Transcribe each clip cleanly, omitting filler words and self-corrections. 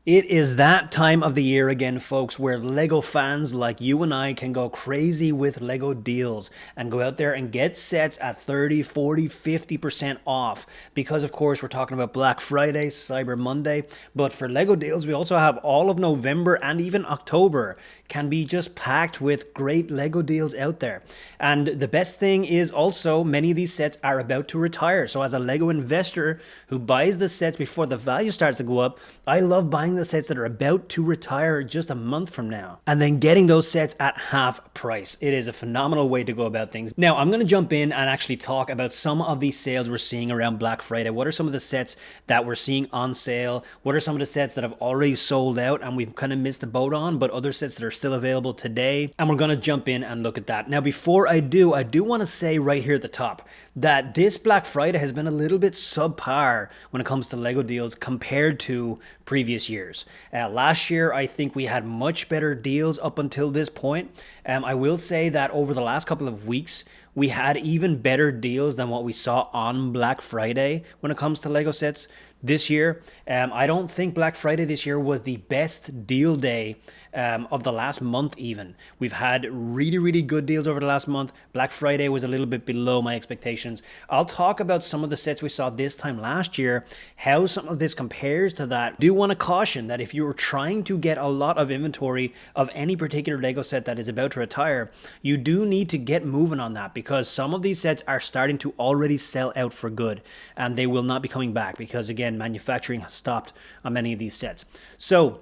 It is that time of the year again, folks, where Lego fans like you and I can go crazy with Lego deals and go out there and get sets at 30, 40, 50% off. Because, of course, we're talking about Black Friday, Cyber Monday. But for Lego deals, we also have all of November and even October can be just packed with great Lego deals out there. And the best thing is also many of these sets are about to retire. So, as a Lego investor who buys the sets before the value starts to go up, I love buying the sets that are about to retire just a month from now and then getting those sets at half price. It is a phenomenal way to go about things. Now, I'm going to jump in and actually talk about some of these sales we're seeing around Black Friday. What are some of the sets that we're seeing on sale? What are some of the sets that have already sold out and we've kind of missed the boat on, but other sets that are still available today? And we're going to jump in and look at that. Now, before I do want to say right here at the top that this Black Friday has been a little bit subpar when it comes to Lego deals compared to previous years. Last year, I think we had much better deals up until this point. I will say that over the last couple of weeks, we had even better deals than what we saw on Black Friday when it comes to Lego sets this year. I don't think Black Friday this year was the best deal day of the last month even. We've had really, really good deals over the last month. Black Friday was a little bit below my expectations. I'll talk about some of the sets we saw this time last year, how some of this compares to that. I do want to caution that if you're trying to get a lot of inventory of any particular Lego set that is about to retire, you do need to get moving on that because some of these sets are starting to already sell out for good and they will not be coming back because, again, manufacturing has stopped on many of these sets. So,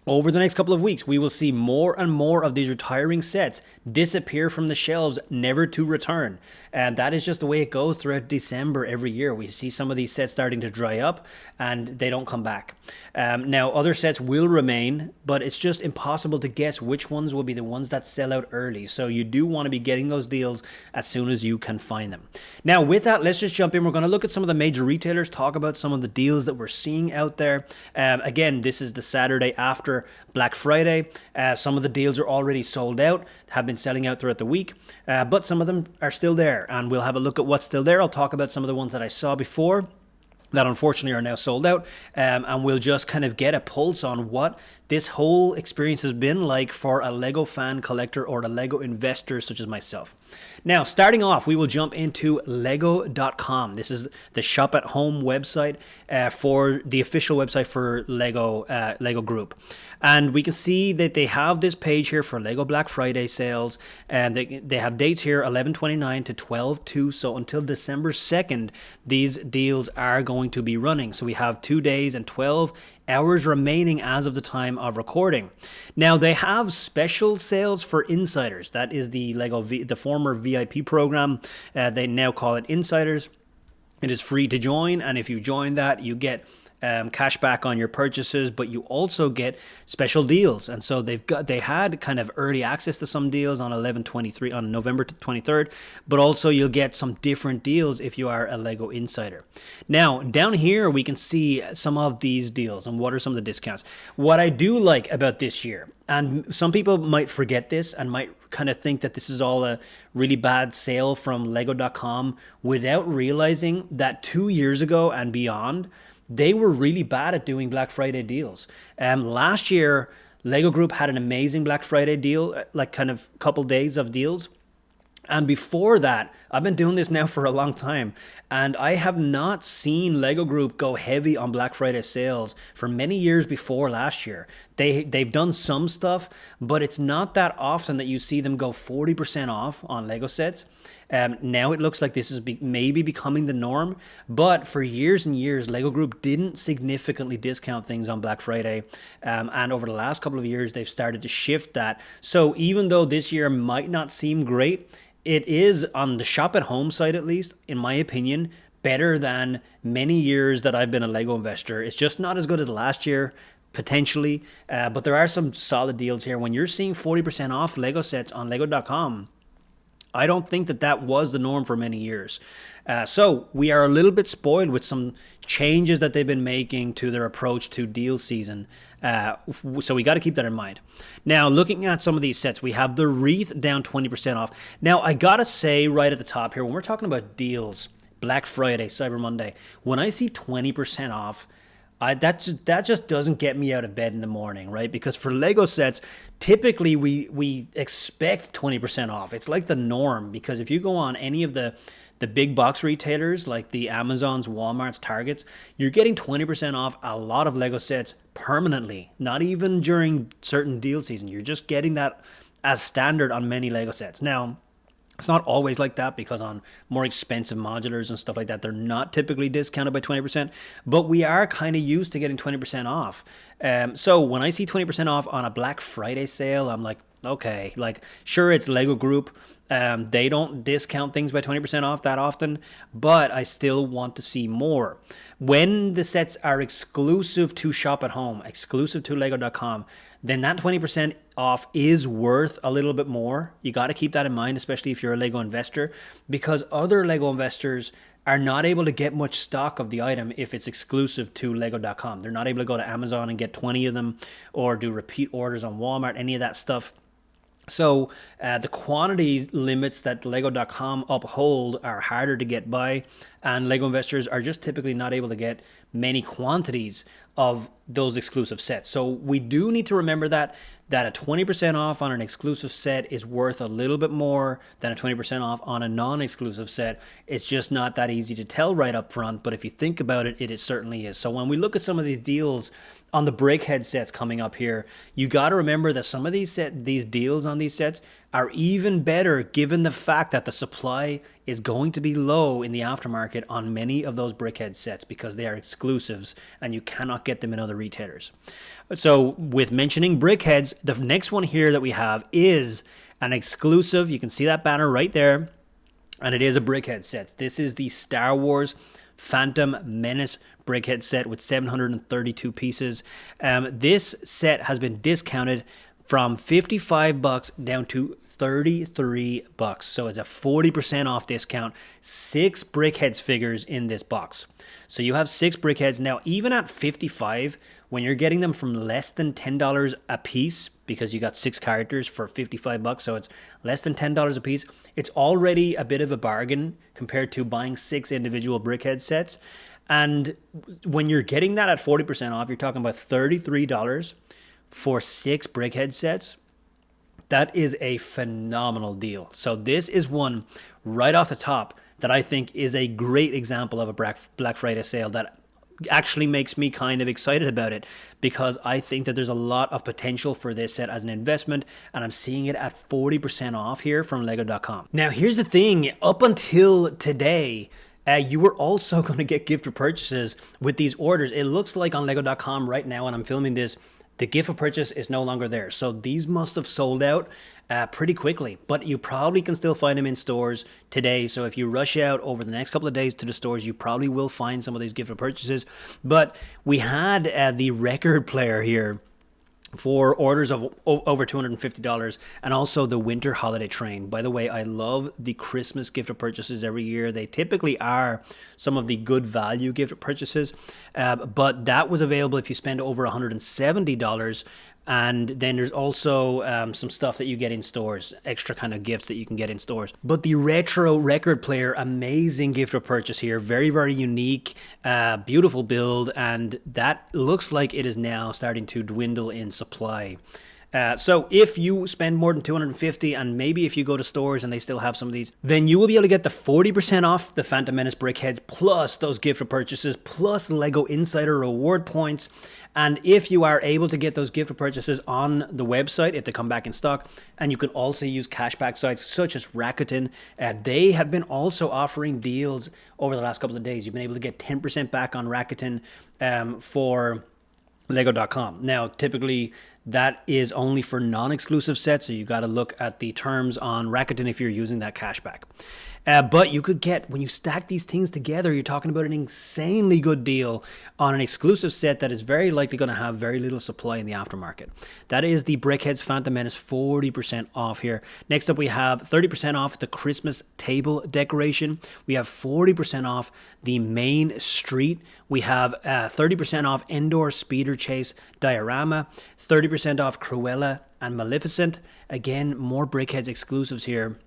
over the next couple of weeks, we will see more and more of these retiring sets disappear from the shelves, never to return. And that is just the way it goes throughout December every year. We see some of these sets starting to dry up and they don't come back. Now, other sets will remain, but it's just impossible to guess which ones will be the ones that sell out early. So you do want to be getting those deals as soon as you can find them. Now, with that, let's just jump in. We're going to look at some of the major retailers, talk about some of the deals that we're seeing out there. Again, this is the Saturday after Black Friday. Some of the deals are already sold out, have been selling out throughout the week, but some of them are still there, and we'll have a look at what's still there. I'll talk about some of the ones that I saw before that unfortunately are now sold out, and we'll just kind of get a pulse on what this whole experience has been like for a Lego fan collector or a Lego investor such as myself. Now, starting off, we will jump into lego.com. This is the shop at home website for the official website for Lego Group. And we can see that they have this page here for Lego Black Friday sales, and they have dates here 11/29 to 12/2. So until December 2nd, these deals are going to be running. So we have 2 days and 12 hours remaining as of the time of recording. Now, they have special sales for insiders. That is the the former VIP program. They now call it Insiders. It is free to join, and if you join that, you get cash back on your purchases, but you also get special deals. And so they had kind of early access to some deals on November 23rd, but also you'll get some different deals if you are a Lego insider. Now, down here we can see some of these deals and what are some of the discounts. What I do like about this year, and some people might forget this and might kind of think that this is all a really bad sale from lego.com without realizing that 2 years ago and beyond, they were really bad at doing Black Friday deals. Last year, Lego Group had an amazing Black Friday deal, like kind of couple days of deals. And before that, I've been doing this now for a long time, and I have not seen Lego Group go heavy on Black Friday sales for many years before last year. They've done some stuff, but it's not that often that you see them go 40% off on Lego sets. Now it looks like this is maybe becoming the norm, but for years and years, Lego Group didn't significantly discount things on Black Friday, and over the last couple of years, they've started to shift that. So even though this year might not seem great, it is, on the shop at home side at least, in my opinion, better than many years that I've been a Lego investor. It's just not as good as last year, potentially, but there are some solid deals here. When you're seeing 40% off Lego sets on lego.com, I don't think that was the norm for many years. So we are a little bit spoiled with some changes that they've been making to their approach to deal season. So we got to keep that in mind. Now, looking at some of these sets, we have the Wreath down 20% off. Now, I got to say right at the top here, when we're talking about deals, Black Friday, Cyber Monday, when I see 20% off, That just doesn't get me out of bed in the morning, right? Because for Lego sets, typically we expect 20% off. It's like the norm, because if you go on any of the big box retailers like the Amazons, Walmarts, Targets, you're getting 20% off a lot of Lego sets permanently, not even during certain deal season. You're just getting that as standard on many Lego sets. Now, it's not always like that, because on more expensive modulars and stuff like that, they're not typically discounted by 20%, but we are kind of used to getting 20% off. So when I see 20% off on a Black Friday sale, I'm like, okay, like, sure, it's Lego Group. They don't discount things by 20% off that often, but I still want to see more. When the sets are exclusive to Shop at Home, exclusive to Lego.com, then that 20% off is worth a little bit more. You got to keep that in mind, especially if you're a Lego investor, because other Lego investors are not able to get much stock of the item if it's exclusive to Lego.com. They're not able to go to Amazon and get 20 of them, or do repeat orders on Walmart, any of that stuff. So the quantity limits that Lego.com uphold are harder to get by, and Lego investors are just typically not able to get many quantities of those exclusive sets. So we do need to remember that a 20% off on an exclusive set is worth a little bit more than a 20% off on a non-exclusive set. It's just not that easy to tell right up front, but if you think about it, it certainly is. So when we look at some of these deals on the Brickhead sets coming up here, you got to remember that some of these deals on these sets are even better, given the fact that the supply is going to be low in the aftermarket on many of those Brickhead sets, because they are exclusives and you cannot get them in other retailers. So with mentioning Brickheads, the next one here that we have is an exclusive. You can see that banner right there, and it is a Brickhead set. This is the Star Wars Phantom Menace Brickhead set with 732 pieces. This set has been discounted from $55 down to $33. So it's a 40% off discount. 6 Brickheads figures in this box. So you have 6 Brickheads. Now, even at $55, when you're getting them from less than $10 a piece, because you got 6 characters for $55, so it's less than $10 a piece, it's already a bit of a bargain compared to buying 6 individual Brickhead sets. And when you're getting that at 40% off, you're talking about $33 for 6 Brickhead sets. That is a phenomenal deal. So this is one right off the top that I think is a great example of a Black Friday sale that actually makes me kind of excited about it, because I think that there's a lot of potential for this set as an investment, and I'm seeing it at 40% off here from Lego.com. Now, here's the thing. Up until today, you were also going to get gift purchases with these orders. It looks like on Lego.com right now, and I'm filming this, the gift of purchase is no longer there. So these must have sold out pretty quickly, but you probably can still find them in stores today. So if you rush out over the next couple of days to the stores, you probably will find some of these gift of purchases. But we had the record player here for orders of over $250, and also the winter holiday train. By the way, I love the Christmas gift of purchases every year. They typically are some of the good value gift of purchases, but that was available if you spend over $170. And then there's also some stuff that you get in stores, extra kind of gifts that you can get in stores. But the retro record player, amazing gift of purchase here. Very, very unique, beautiful build. And that looks like it is now starting to dwindle in supply. So if you spend more than $250, and maybe if you go to stores and they still have some of these, then you will be able to get the 40% off the Phantom Menace Brickheads, plus those gift of purchases, plus Lego Insider reward points. And if you are able to get those gift of purchases on the website, if they come back in stock, and you can also use cashback sites such as Rakuten, they have been also offering deals over the last couple of days. You've been able to get 10% back on Rakuten for Lego.com. Now, typically that is only for non-exclusive sets, so you got to look at the terms on Rakuten if you're using that cashback. But you could get, when you stack these things together, you're talking about an insanely good deal on an exclusive set that is very likely going to have very little supply in the aftermarket. That is the Brickheads Phantom Menace, 40% off here. Next up, we have 30% off the Christmas table decoration. We have 40% off the main street. We have 30% off indoor speeder chase diorama, 30% off Cruella and Maleficent. Again, more Brickheads exclusives here.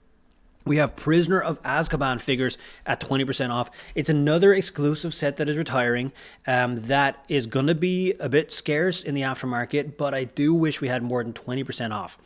We have Prisoner of Azkaban figures at 20% off. It's another exclusive set that is retiring that is going to be a bit scarce in the aftermarket, but I do wish we had more than 20% off.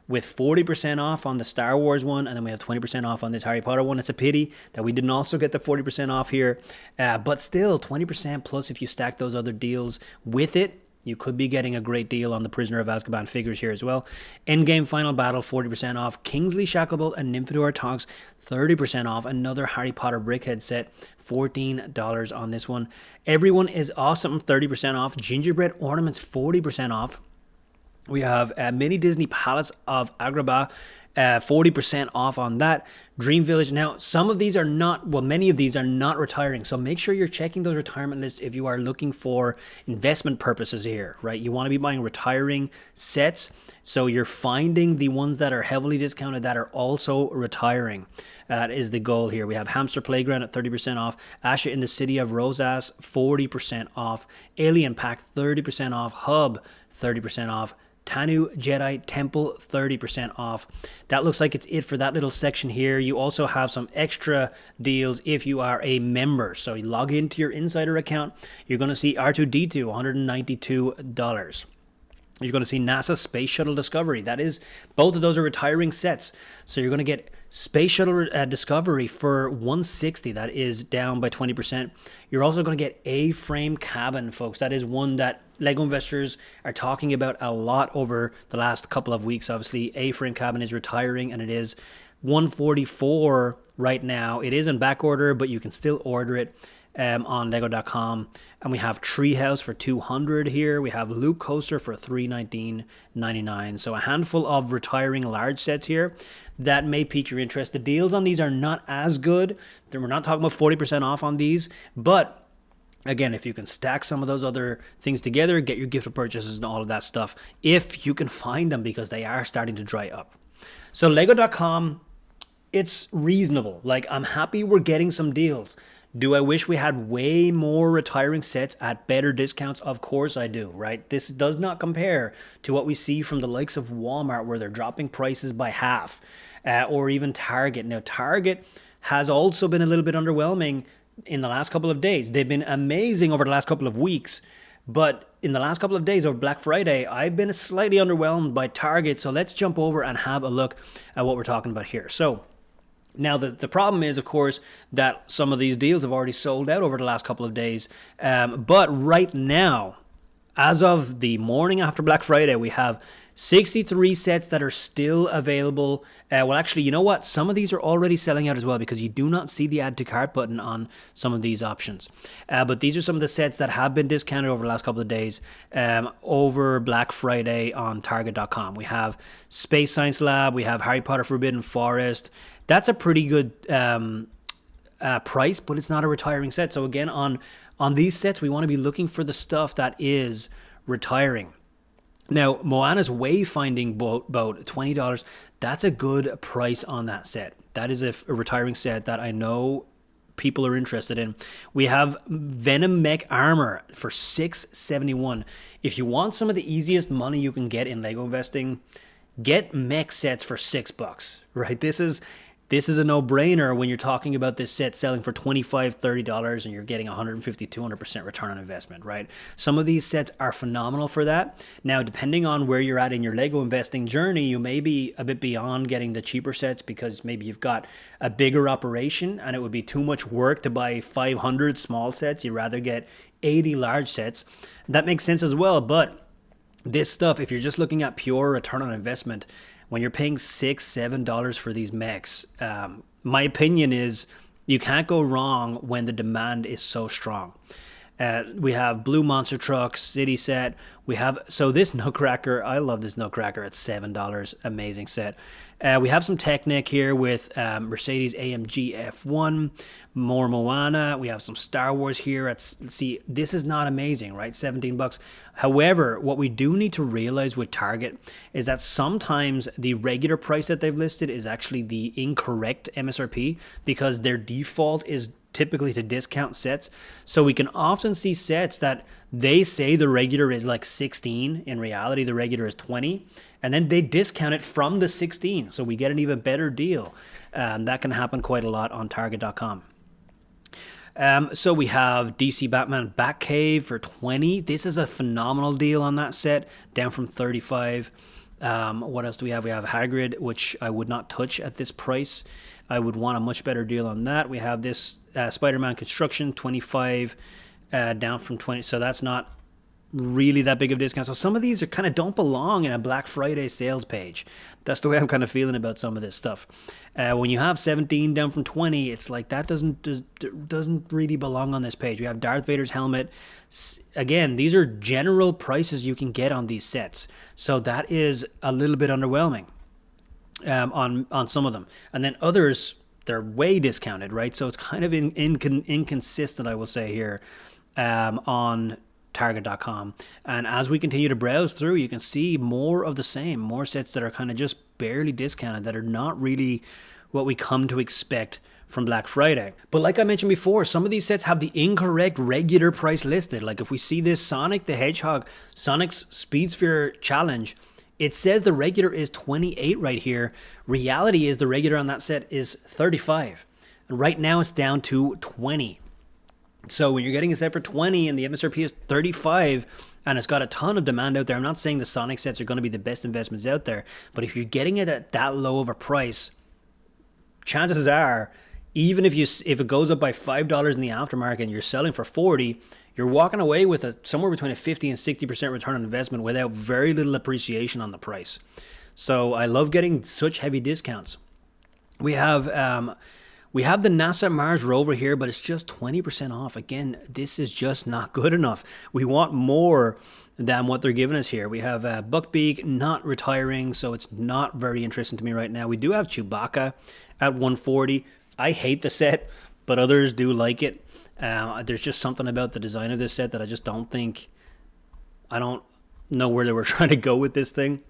With 40% off on the Star Wars one, and then we have 20% off on this Harry Potter one. It's a pity that we didn't also get the 40% off here, but still 20% plus if you stack those other deals with it. You could be getting a great deal on the Prisoner of Azkaban figures here as well. Endgame Final Battle, 40% off. Kingsley Shacklebolt and Nymphadora Tonks, 30% off. Another Harry Potter Brickhead set, $14 on this one. Everyone is Awesome, 30% off. Gingerbread Ornaments, 40% off. We have Mini Disney Palace of Agrabah, 40% off on that. Dream Village. Now, some of these are not, well, many of these are not retiring. So make sure you're checking those retirement lists if you are looking for investment purposes here, right? You want to be buying retiring sets. So you're finding the ones that are heavily discounted that are also retiring. That is the goal here. We have Hamster Playground at 30% off. Asha in the City of Rosas, 40% off. Alien Pack, 30% off. Hub, 30% off. Tanu Jedi Temple, 30% off. That looks like it's it for that little section here. You also have some extra deals if you are a member. So you log into your insider account, you're going to see R2-D2, $192. You're going to see NASA Space Shuttle Discovery. That is, both of those are retiring sets. So you're going to get Space Shuttle Discovery for $160. That is down by 20%. You're also going to get A-Frame Cabin, folks. That is one that Lego investors are talking about a lot over the last couple of weeks. Obviously, A-Frame Cabin is retiring, and it is $144 right now. It is in back order, but you can still order it on lego.com. And we have Treehouse for $200 here. We have Loop Coaster for $319.99. So a handful of retiring large sets here that may pique your interest. The deals on these are not as good. We're not talking about 40% off on these, but again, if you can stack some of those other things together, get your gift of purchases and all of that stuff, if you can find them, because they are starting to dry up. So lego.com, it's reasonable. Like, I'm happy we're getting some deals. Do I wish we had way more retiring sets at better discounts? Of course I do, right? This does not compare to what we see from the likes of Walmart, where they're dropping prices by half, or even Target. Now, Target has also been a little bit underwhelming in the last couple of days. They've been amazing over the last couple of weeks, but in the last couple of days over Black Friday, I've been slightly underwhelmed by Target. So let's jump over and have a look at what we're talking about here. So now, the problem is, of course, that some of these deals have already sold out over the last couple of days. But right now, as of the morning after Black Friday, we have 63 sets that are still available. Well, actually, you know what? Some of these are already selling out as well, because you do not see the add to cart button on some of these options. But these are some of the sets that have been discounted over the last couple of days over Black Friday on Target.com. We have Space Science Lab. We have Harry Potter Forbidden Forest. That's a pretty good price, but it's not a retiring set. So again, on these sets, we want to be looking for the stuff that is retiring. Now, Moana's Wayfinding boat, $20. That's a good price on that set. That is a retiring set that I know people are interested in. We have Venom Mech Armor for $671. If you want some of the easiest money you can get in Lego investing, get mech sets for $6, right? This is a no-brainer when you're talking about this set selling for $25, $30 and you're getting 150, 200% return on investment, right? Some of these sets are phenomenal for that. Now, depending on where you're at in your Lego investing journey, you may be a bit beyond getting the cheaper sets, because maybe you've got a bigger operation and it would be too much work to buy 500 small sets. You'd rather get 80 large sets. That makes sense as well, but this stuff, if you're just looking at pure return on investment, when you're paying $6, $7 for these mechs, my opinion is you can't go wrong when the demand is so strong. We have Blue Monster Truck, City set. We have, so this Nutcracker, I love this Nutcracker at $7. Amazing set. We have some Technic here with Mercedes AMG F1, more Moana. We have some Star Wars here. Let's see, this is not amazing, right? $17. However, what we do need to realize with Target is that sometimes the regular price that they've listed is actually the incorrect MSRP, because their default is typically to discount sets. So we can often see sets that they say the regular is like 16. In reality, the regular is 20. And then they discount it from the 16. So we get an even better deal. That can happen quite a lot on Target.com. So we have DC Batman Batcave for 20. This is a phenomenal deal on that set, down from 35. What else do we have? We have Hagrid, which I would not touch at this price. I would want a much better deal on that. We have this Spider-Man Construction, 25, down from 20. So that's not really that big of a discount. So some of these are kind of don't belong in a Black Friday sales page. That's the way I'm kind of feeling about some of this stuff. When you have 17 down from 20, it's like that doesn't really belong on this page. We have Darth Vader's helmet. Again, these are general prices you can get on these sets. So that is a little bit underwhelming on some of them. And then others, they're way discounted, right? So it's kind of inconsistent, I will say here, on Target.com. And as we continue to browse through, you can see more of the same, more sets that are kind of just barely discounted, that are not really what we come to expect from Black Friday. But like I mentioned before, some of these sets have the incorrect regular price listed. Like if we see this Sonic the Hedgehog, Sonic's Speed Sphere Challenge, it says the regular is 28 right here. Reality is the regular on that set is 35. And right now it's down to 20. So when you're getting a set for 20 and the MSRP is 35 and it's got a ton of demand out there, I'm not saying the Sonic sets are going to be the best investments out there, but if you're getting it at that low of a price, chances are, even if it goes up by $5 in the aftermarket and you're selling for 40, you're walking away with somewhere between a 50 and 60% return on investment without very little appreciation on the price. So I love getting such heavy discounts. We have the NASA Mars rover here, but it's just 20% off. Again, this is just not good enough. We want more than what they're giving us here. We have Buckbeak not retiring, so it's not very interesting to me right now. We do have Chewbacca at 140. I hate the set, but others do like it. There's just something about the design of this set that I just don't think... I don't know where they were trying to go with this thing.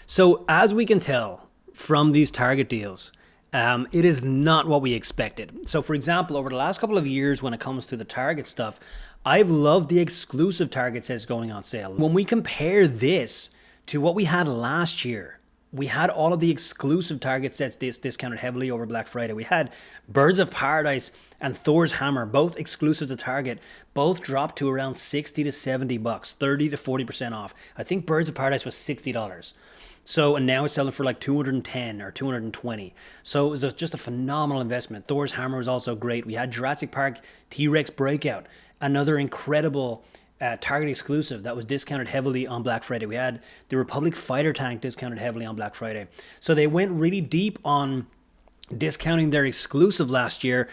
So as we can tell from these Target deals, it is not what we expected. So for example, over the last couple of years when it comes to the Target stuff, I've loved the exclusive Target sets going on sale. When we compare this to what we had last year, we had all of the exclusive Target sets discounted heavily over Black Friday. We had Birds of Paradise and Thor's Hammer, both exclusives to Target, both dropped to around 60 to 70 bucks, 30 to 40% off. I think Birds of Paradise was $60. So, and now it's selling for like 210 or 220. So it was just a phenomenal investment. Thor's Hammer was also great. We had Jurassic Park T-Rex Breakout, another incredible Target exclusive that was discounted heavily on Black Friday. We had the Republic Fighter Tank discounted heavily on Black Friday. So they went really deep on discounting their exclusive last year.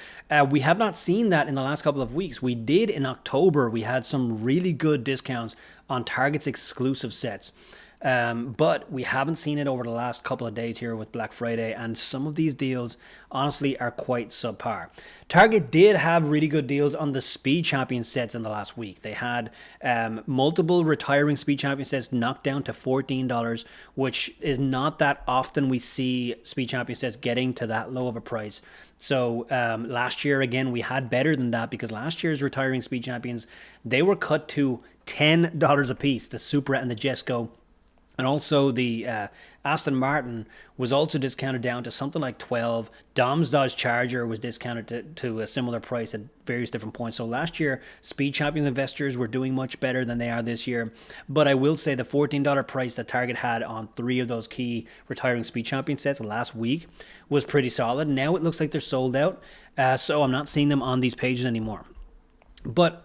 We have not seen that in the last couple of weeks. We did in October. We had some really good discounts on Target's exclusive sets. But we haven't seen it over the last couple of days here with Black Friday, and some of these deals honestly are quite subpar. Target did have really good deals on the Speed Champion sets in the last week. They had multiple retiring Speed Champion sets knocked down to $14, which is not that often we see Speed Champion sets getting to that low of a price. So last year, again, we had better than that because last year's retiring Speed Champions, they were cut to $10 a piece, the Supra and the Jesco. And also the Aston Martin was also discounted down to something like 12. Dom's Dodge Charger was discounted to a similar price at various different points. So last year, Speed Champions investors were doing much better than they are this year. But I will say the $14 price that Target had on 3 of those key retiring Speed Champion sets last week was pretty solid. Now it looks like they're sold out. So I'm not seeing them on these pages anymore. But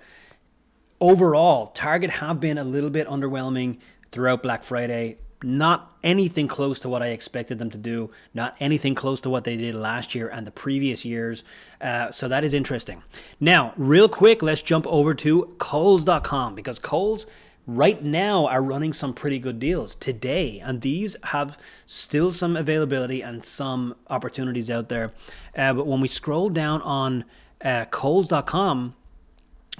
overall, Target have been a little bit underwhelming throughout Black Friday. Not anything close to what I expected them to do. Not anything close to what they did last year and the previous years. So that is interesting. Now, real quick, let's jump over to Kohls.com because Kohl's right now are running some pretty good deals today. And these have still some availability and some opportunities out there. But when we scroll down on Kohls.com,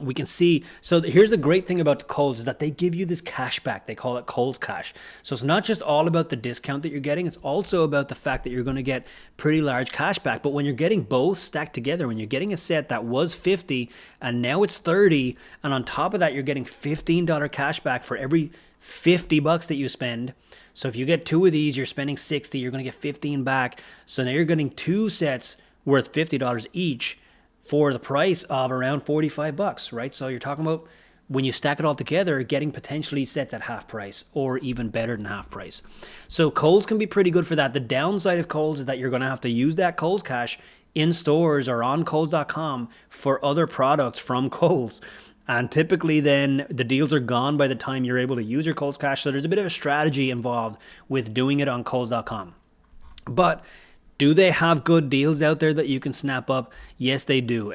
we can see. So here's the great thing about the Kohl's is that they give you this cash back. They call it Kohl's cash. So it's not just all about the discount that you're getting. It's also about the fact that you're going to get pretty large cash back. But when you're getting both stacked together, when you're getting a set that was 50 and now it's 30, and on top of that, you're getting $15 cash back for every 50 bucks that you spend. So if you get two of these, you're spending 60, you're going to get 15 back. So now you're getting two sets worth $50 each for the price of around 45 bucks, right? So you're talking about, when you stack it all together, getting potentially sets at half price or even better than half price. So Kohl's can be pretty good for that. The downside of Kohl's is that you're going to have to use that Kohl's cash in stores or on Kohls.com for other products from Kohl's. And typically then the deals are gone by the time you're able to use your Kohl's cash. So there's a bit of a strategy involved with doing it on Kohls.com. But do they have good deals out there that you can snap up? Yes, they do.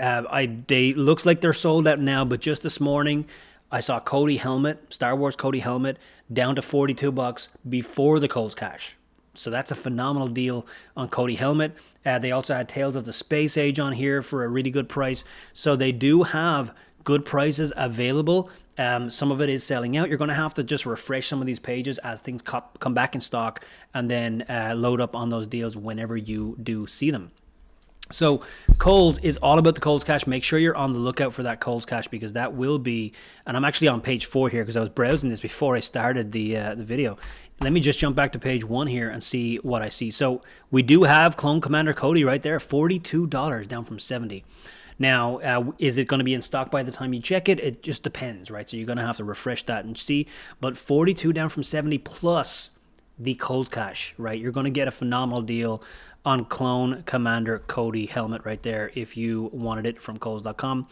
They looks like they're sold out now, but just this morning I saw Cody helmet, Star Wars Cody helmet, down to 42 bucks before the Kohl's cash. So that's a phenomenal deal on Cody helmet. They also had Tales of the Space Age on here for a really good price. So they do have good prices available. Some of it is selling out. You're going to have to just refresh some of these pages as things come back in stock, and then load up on those deals whenever you do see them. So Kohl's is all about the Kohl's cash. Make sure you're on the lookout for that Kohl's cash, because that will be, and I'm actually on page 4 here because I was browsing this before I started the video. Let me just jump back to page 1 here and see what I see. So we do have Clone Commander Cody right there, $42 down from 70. Now, is it going to be in stock by the time you check it? It just depends, right? So you're going to have to refresh that and see. But 42 down from 70 plus the Kohl's cash, right? You're going to get a phenomenal deal on Clone Commander Cody helmet right there if you wanted it from Kohls.com.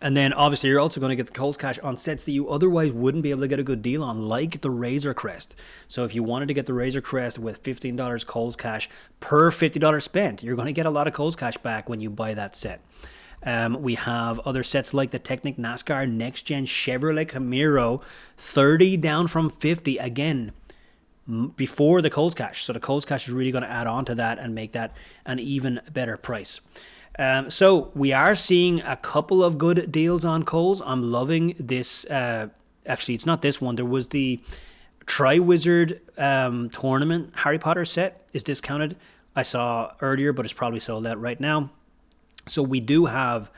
And then obviously you're also going to get the Kohl's cash on sets that you otherwise wouldn't be able to get a good deal on, like the Razor Crest. So if you wanted to get the Razor Crest with $15 Kohl's cash per $50 spent, you're going to get a lot of Kohl's cash back when you buy that set. We have other sets like the Technic NASCAR Next Gen Chevrolet Camaro, 30 down from 50, again, before the Kohl's cash. So the Kohl's cash is really going to add on to that and make that an even better price. So we are seeing a couple of good deals on Kohl's. I'm loving this. Actually, it's not this one. There was the Triwizard Tournament Harry Potter set is discounted. I saw earlier, but it's probably sold out right now. So we do have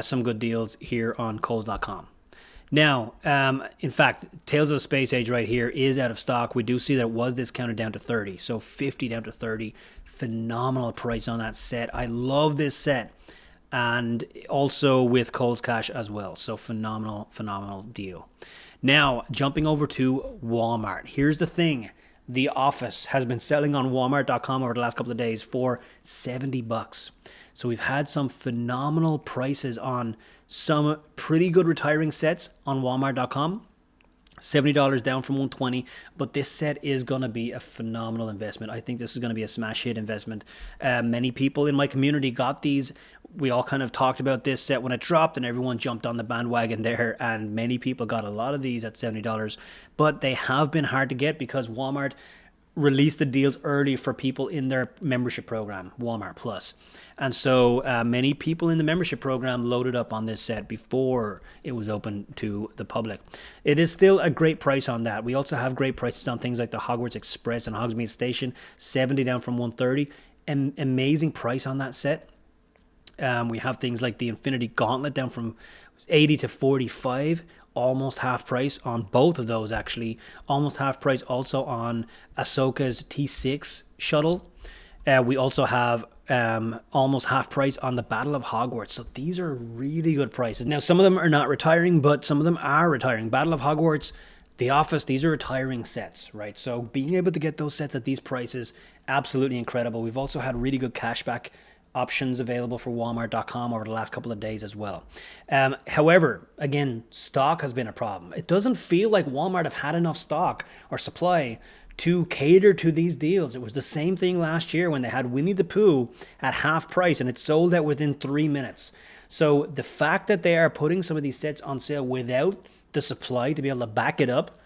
some good deals here on Kohls.com. Now, in fact, Tales of the Space Age right here is out of stock. We do see that it was discounted down to 30. So 50 down to 30. Phenomenal price on that set. I love this set. And also with Kohl's cash as well. So phenomenal, phenomenal deal. Now, jumping over to Walmart. Here's the thing. The Office has been selling on Walmart.com over the last couple of days for 70 bucks. So we've had some phenomenal prices on some pretty good retiring sets on Walmart.com. $70 down from $120, but this set is going to be a phenomenal investment. I think this is going to be a smash hit investment. Many people in my community got these. We all kind of talked about this set when it dropped, and everyone jumped on the bandwagon there, and many people got a lot of these at $70, but they have been hard to get because Walmart released the deals early for people in their membership program, Walmart Plus. And so many people in the membership program loaded up on this set before it was open to the public. It is still a great price on that. We also have great prices on things like the Hogwarts Express and Hogsmeade Station, 70 down from 130. An amazing price on that set. We have things like the Infinity Gauntlet down from 80 to 45. Almost half price on both of those, actually. Almost half price also on Ahsoka's T6 shuttle. We also have almost half price on the Battle of Hogwarts. So these are really good prices. Now, some of them are not retiring, but some of them are retiring. Battle of Hogwarts, The Office, these are retiring sets, right? So being able to get those sets at these prices, absolutely incredible. We've also had really good cashback options available for Walmart.com over the last couple of days as well. However, again, stock has been a problem. It doesn't feel like Walmart have had enough stock or supply to cater to these deals. It was the same thing last year when they had Winnie the Pooh at half price and it sold out within 3 minutes. So the fact that they are putting some of these sets on sale without the supply to be able to back it up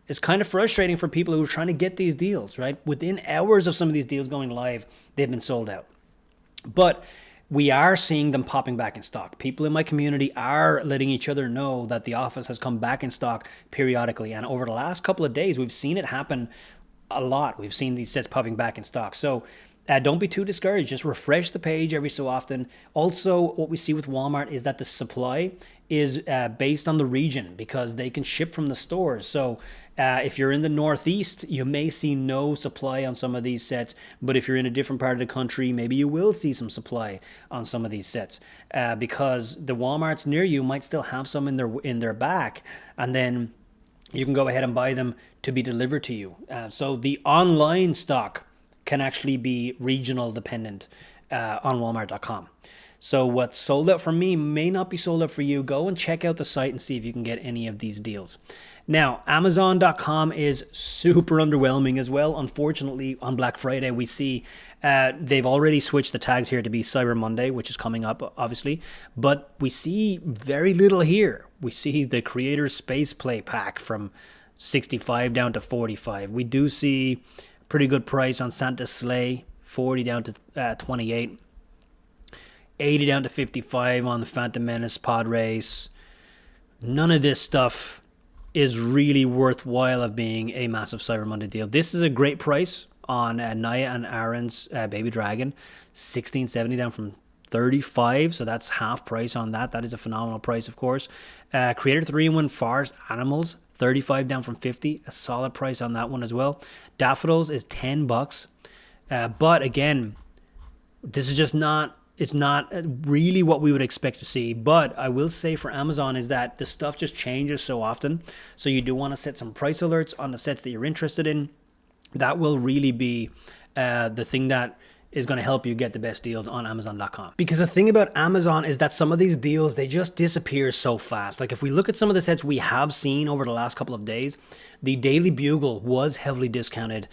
is kind of frustrating for people who are trying to get these deals, right? Within hours of some of these deals going live, they've been sold out. But we are seeing them popping back in stock. People in my community are letting each other know that the office has come back in stock periodically. And over the last couple of days, we've seen it happen a lot. We've seen these sets popping back in stock. So don't be too discouraged. Just refresh the page every so often. Also, what we see with Walmart is that the supply is based on the region because they can ship from the stores. So if you're in the Northeast, you may see no supply on some of these sets. But if you're in a different part of the country, maybe you will see some supply on some of these sets because the Walmarts near you might still have some in their back, and then you can go ahead and buy them to be delivered to you. So the online stock can actually be regional dependent on Walmart.com. So what's sold out for me may not be sold out for you. Go and check out the site and see if you can get any of these deals. Now, Amazon.com is super underwhelming as well. Unfortunately, on Black Friday, we see they've already switched the tags here to be Cyber Monday, which is coming up, obviously. But we see very little here. We see the Creator Space Play pack from $65 down to $45. We do see pretty good price on Santa's Sleigh, $40 down to $28. $80 down to $55 on the Phantom Menace Pod Race. None of this stuff is really worthwhile of being a massive Cyber Monday deal. This is a great price on Naya and Aaron's Baby Dragon. $16.70 down from $35, so that's half price on that. That is a phenomenal price, of course. Creator 3-in-1 Forest Animals, $35 down from $50. A solid price on that one as well. Daffodils is $10. But again, this is just not... It's not really what we would expect to see, but I will say for Amazon is that the stuff just changes so often. So you do want to set some price alerts on the sets that you're interested in. That will really be the thing that is going to help you get the best deals on Amazon.com. Because the thing about Amazon is that some of these deals, they just disappear so fast. Like if we look at some of the sets we have seen over the last couple of days, the Daily Bugle was heavily discounted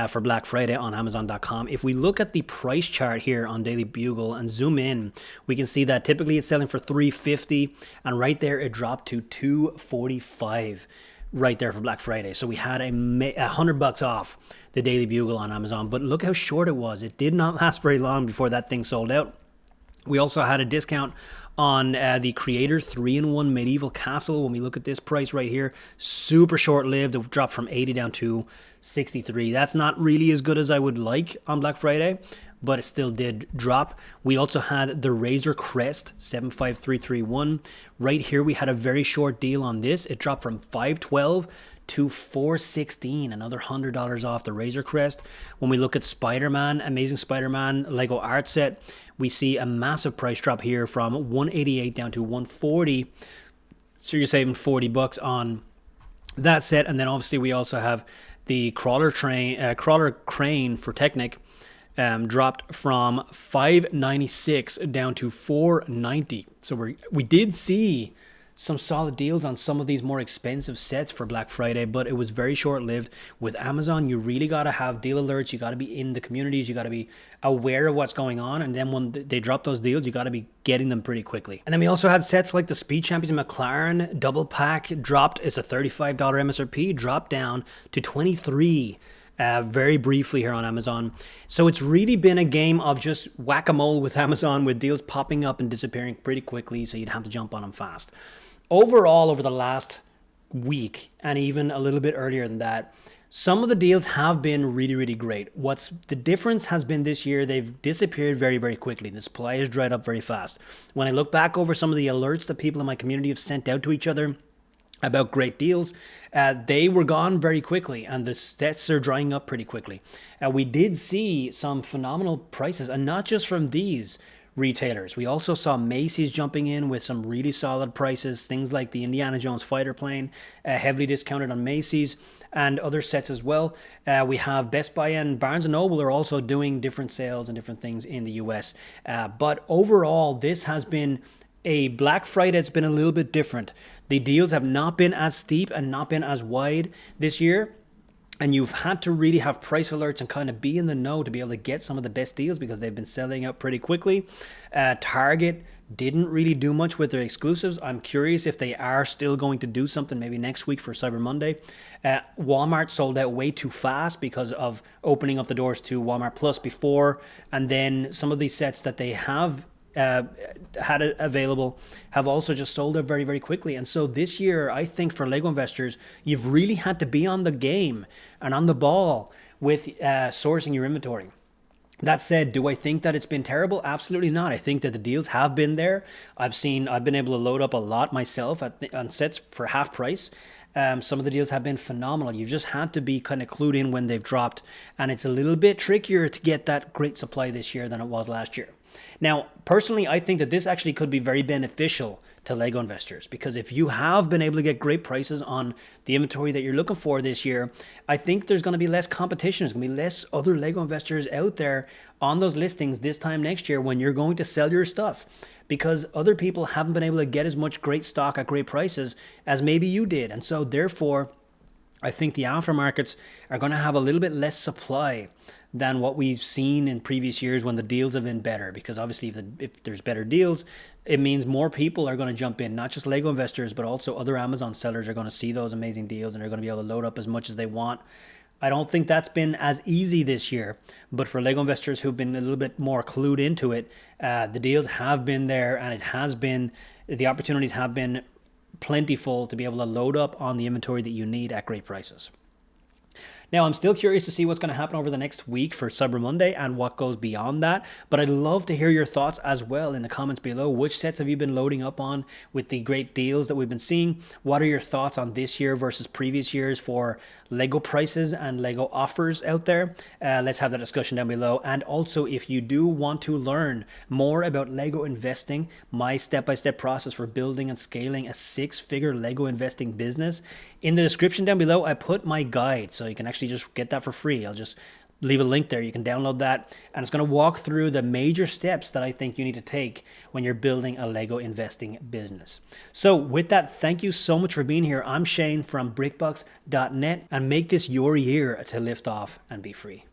for Black Friday on Amazon.com. If we look at the price chart here on Daily Bugle and zoom in, we can see that typically it's selling for $350, and right there it dropped to $245 right there for Black Friday. So we had $100 off the Daily Bugle on Amazon, but look how short it was. It did not last very long before that thing sold out. We also had a discount on the Creator 3-in-1 Medieval Castle. When we look at this price right here, super short-lived. It dropped from $80 down to $63. That's not really as good as I would like on Black Friday, but it still did drop. We also had the Razor Crest 75331. Right here, we had a very short deal on this. It dropped from $512 to $416, another $100 off the Razor Crest. When we look at Spider-Man, Amazing Spider-Man Lego art set, we see a massive price drop here from $188 down to $140. So you're saving $40 on that set. And then obviously we also have the crawler crane for Technic, dropped from $596 down to $490. So we did see some solid deals on some of these more expensive sets for Black Friday, but it was very short-lived. With Amazon, you really got to have deal alerts. You got to be in the communities. You got to be aware of what's going on. And then when they drop those deals, you got to be getting them pretty quickly. And then we also had sets like the Speed Champions McLaren double pack dropped. It's a $35 MSRP, dropped down to $23 very briefly here on Amazon. So it's really been a game of just whack-a-mole with Amazon, with deals popping up and disappearing pretty quickly, so you'd have to jump on them fast. Overall, over the last week, and even a little bit earlier than that, some of the deals have been really, really great. What's the difference has been this year, they've disappeared very, very quickly. The supply has dried up very fast. When I look back over some of the alerts that people in my community have sent out to each other about great deals, they were gone very quickly, and the sets are drying up pretty quickly. We did see some phenomenal prices, and not just from these retailers. We also saw Macy's jumping in with some really solid prices, things like the Indiana Jones fighter plane, heavily discounted on Macy's, and other sets as well. We have Best Buy and Barnes & Noble are also doing different sales and different things in the US. But overall, this has been a Black Friday that's been a little bit different. The deals have not been as steep and not been as wide this year. And you've had to really have price alerts and kind of be in the know to be able to get some of the best deals because they've been selling out pretty quickly. Target didn't really do much with their exclusives. I'm curious if they are still going to do something maybe next week for Cyber Monday. Walmart sold out way too fast because of opening up the doors to Walmart Plus before. And then some of these sets that they have had it available have also just sold out very, very quickly. And so this year, I think for Lego investors, you've really had to be on the game and on the ball with sourcing your inventory. That said, do I think that it's been terrible? Absolutely not. I think that the deals have been there. I've been able to load up a lot myself on sets for half price. Some of the deals have been phenomenal. You've just had to be kind of clued in when they've dropped, and it's a little bit trickier to get that great supply this year than it was last year. Now, personally, I think that this actually could be very beneficial to Lego investors, because if you have been able to get great prices on the inventory that you're looking for this year, I think there's going to be less competition. There's going to be less other Lego investors out there on those listings this time next year when you're going to sell your stuff, because other people haven't been able to get as much great stock at great prices as maybe you did. And so therefore, I think the aftermarkets are going to have a little bit less supply than what we've seen in previous years when the deals have been better. Because obviously if there's better deals, it means more people are going to jump in. Not just Lego investors, but also other Amazon sellers are going to see those amazing deals and are going to be able to load up as much as they want. I don't think that's been as easy this year, but for Lego investors who've been a little bit more clued into it, the deals have been there, and the opportunities have been plentiful to be able to load up on the inventory that you need at great prices. Now, I'm still curious to see what's going to happen over the next week for Cyber Monday and what goes beyond that, but I'd love to hear your thoughts as well in the comments below. Which sets have you been loading up on with the great deals that we've been seeing? What are your thoughts on this year versus previous years for Lego prices and Lego offers out there? Let's have that discussion down below. And also, if you do want to learn more about Lego investing, my step-by-step process for building and scaling a six-figure Lego investing business, in the description down below, I put my guide, so you can actually just get that for free. I'll just leave a link there. You can download that, and it's going to walk through the major steps that I think you need to take when you're building a Lego investing business. So with that, thank you so much for being here. I'm Shane from brickbucks.net, and make this your year to lift off and be free.